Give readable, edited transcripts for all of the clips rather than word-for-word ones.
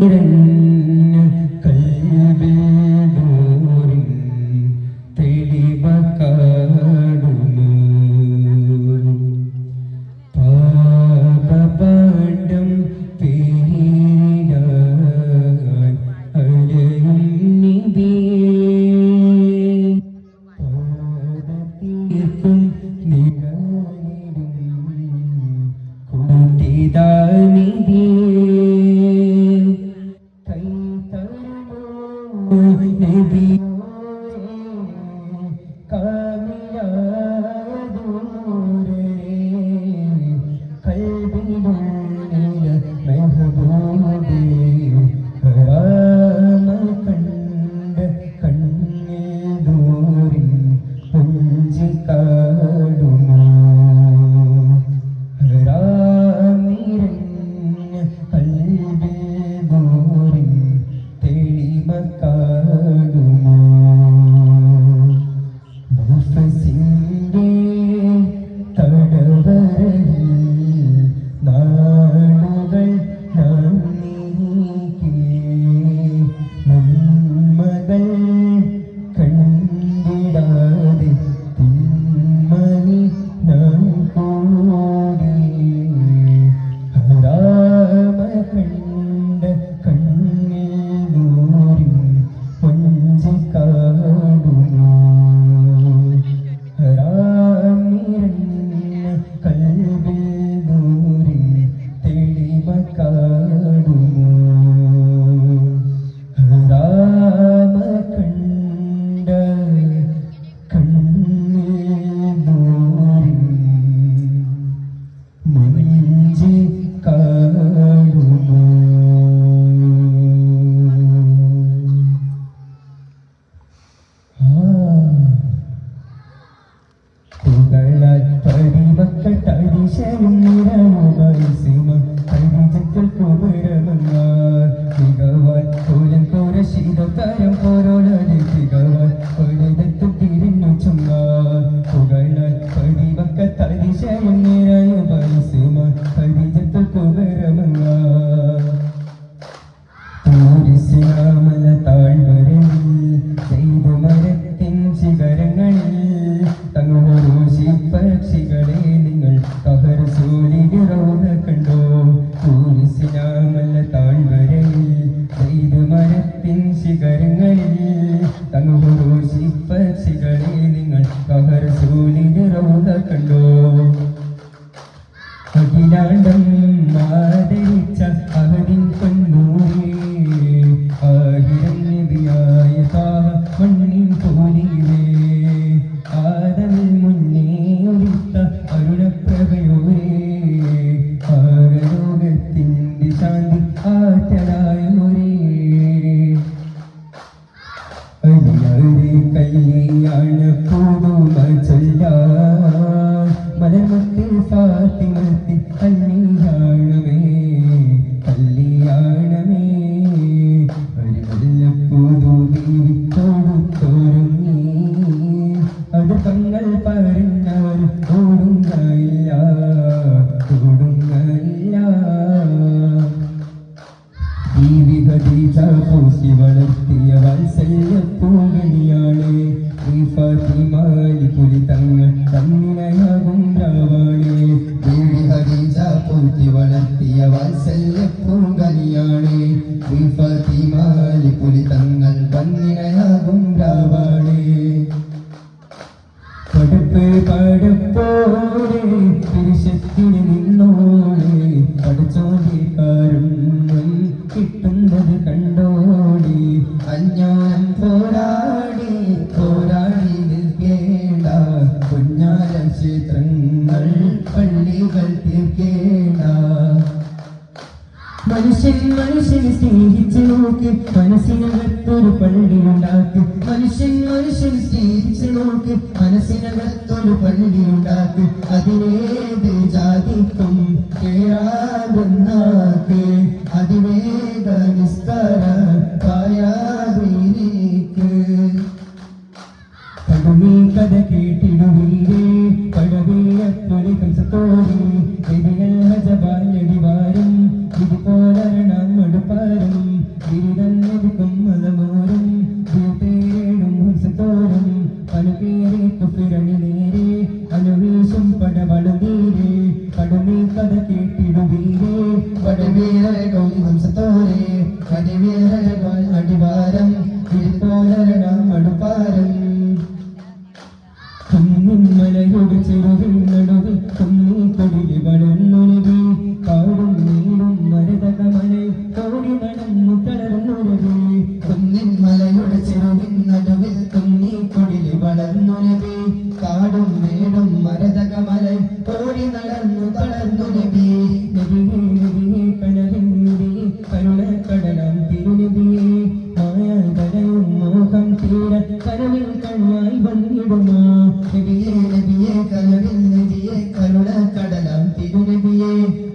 It വിരിതന്നതിക്കും മലമോരും ഭൂതേടും ഹംസത്തോരും പലുപേരെ കുഫിരണി നേരെ അനുവേശം പടവളുതീരെ കടുമീ കഥ കേട്ടിടുവീരേ പടവീരകൾ ഹംസത്തോരെ കടിവീരകൾ അടിവാരം തിരുത്തോലരണം അടുപ്പാരം കുന്നിന്മലയോട് ചെറുവിൽ നടുവിൽ കുന്നി കൊടിലി വളർന്നൊരുവി കാടും നീടും മരതകമല കോടി നടന്നു തളർന്നൊരുവി കുന്നിന്മലയോട് ചെറുവിൽ നടുവിൽ കുന്നി കൊടിലി വളർന്നൊരുവി കാടും മേടും മരതകമല കോടി നടന്നു തളർന്നൊരുവി നബിയേ നബിയേ കനവിൻ നബിയേ കരുണക്കടലാം തിരുനബിയേ മായാകരയും മോഹം തീര കനവിൽ കണ്ണായി വന്നിടുമോ നബിയേ നബിയേ കനവിൽ നബിയേ കരുണക്കടലാം തിരുനബിയേ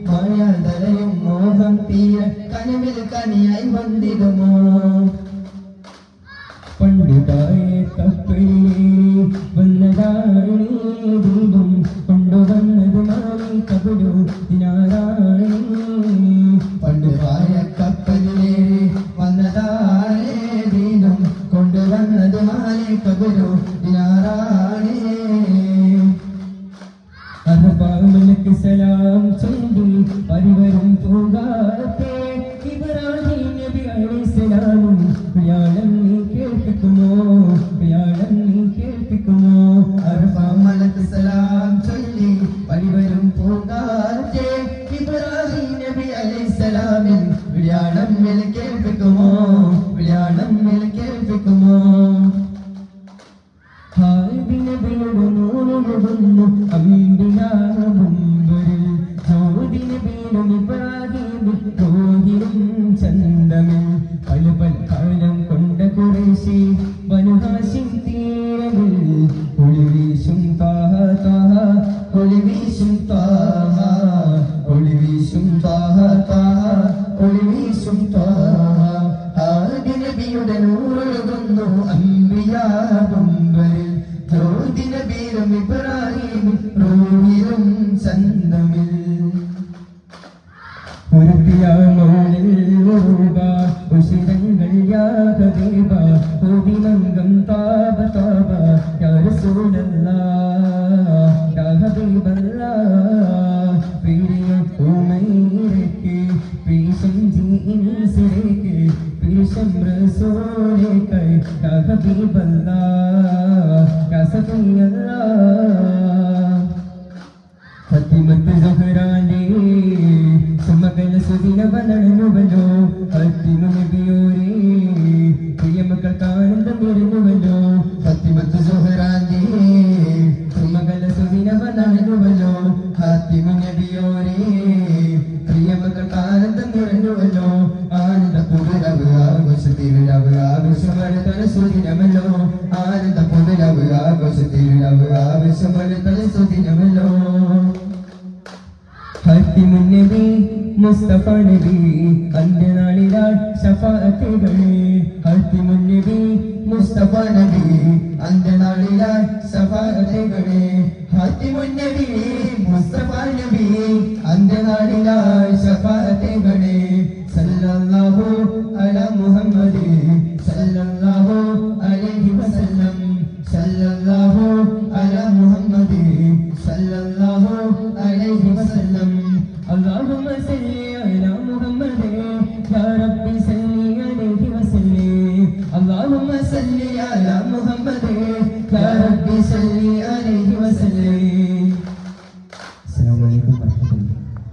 മായാകരയും മോഹം തീര കനവിൽ കനിയായി വന്നിടുമോ പണ്ഡിതായെ കപ്പലിലേറി വന്നതാണീ ദീപം കൊണ്ടുവന്നത് മാറി കബരു ദിനാരാണി പണ്ഡിതായ കപ്പലിലേറി വന്നതാണേ ദീപം കൊണ്ടുവന്നത് മാറി കബരു ദിനാരാണി അർബാമലക്ക് സലാം ചൊല്ലി പരിവരും പൂങ്കാത്തെ ഇബ്രാഹിം നബി അലൈഹിസ്സലാമും പ്രിയാളം നീ കേൾപ്പിക്കുമോ പ്രിയാളം നീ കേൾപ്പിക്കുമോ അർബാമലക്ക് സലാം ചൊല്ലി പരിവരും പൂങ്കാത്തെ ഇബ്രാഹിം നബി അലൈഹിസ്സലാമിൻ പ്രിയാളം മേൽ കേൾപ്പിക്കുമോ പ്രിയാളം മേൽ കേൾപ്പിക്കുമോ ഹാദിനബിയുടെ നൂറൊഴുകുന്നു അമ്പിയാവുമ്പരിൽ ജ്യോതിനബിയിലും ഇബ്രാഹിമിൽ ജ്യോതിരും ചന്തമിൽ പല പല കാലം കൊണ്ട കുറേശി വനുഹാശിം തീരമിൽ ഒളിവീശും താഹ താഹ ഒളിവീശും താഹ ഒളിവീശും താഹ താഹ ഒളിവീശും താഹ ഹാദിനബിയുടെ നൂറൊഴുകുന്നു അമ്പിയാവുമ്പരിൽ ജ്യോതിനബിയിലും ഇബ്രാഹിമിൽ റൂഹിലും ചന്തമിൽ ഉരുത്തിയാമോളിൽ ഉരുക ഉശിരങ്ങൾ യാ ഹബീബ ഹുബിമംഗം താബ താബ യാ റസൂലല്ലാഹ് യാ ഹബീബല്ലാഹ് പ്രിയ ഉമൈരക്ക് പ്രീശം ജീൻസിലേക്ക് പ്രീശം റസൂലേക്ക് യാ ഹബീബല്ലാഹ് യാ സഫിയല്ലാഹ് ഫത്തിമത്ത് സുഹ്റാന്റെ സുമകല സുദിന വനണനുവല്ലോ ഫത്തിമ നബിയോരേ പ്രിയമക്കൾക്ക് ആനന്ദം വരുന്നുവല്ലോ ഫത്തിമത്ത് സുഹ്റാന്റെ സുമകല സുദിന വനണനുവല്ലോ ഫത്തിമ നബിയോരേ പ്രിയമക്കൾക്ക് ആനന്ദം നിറഞ്ഞുവല്ലോ ആനന്ദ പുതുരവ് ആഘോഷത്തിരുരവ് ആഘോഷമരുതല സുദിനമല്ലോ ആനന്ദ പുതുരവ് ആഘോഷത്തിരുരവ് ആഘോഷമരുതല സുദിനമല്ലോ ഹാത്തിമുൻ നബി മുസ്തഫ നബി അന്ത്യനാളിലാൽ ശഫാഅത്തുകളെ ഹാത്തിമുൻ നബി മുസ്തഫ നബി അന്ത്യനാളിലാൽ ശഫാഅത്തുകളെ ഹാത്തിമുൻ നബി മുസ്തഫ നബി അന്ത്യനാളിലാൽ ശഫാഅത്തുകളെ സല്ലല്ലാഹു അലാ മുഹമ്മദ് സല്ലല്ലാഹു അലൈഹി വസല്ലം സല്ലല്ലാഹു അലാ മുഹമ്മദ് സല്ലല്ലാഹു അലൈഹി വസല്ലം اللهم صل على محمد يا رب صل عليه وسلم اللهم صل على محمد يا رب صل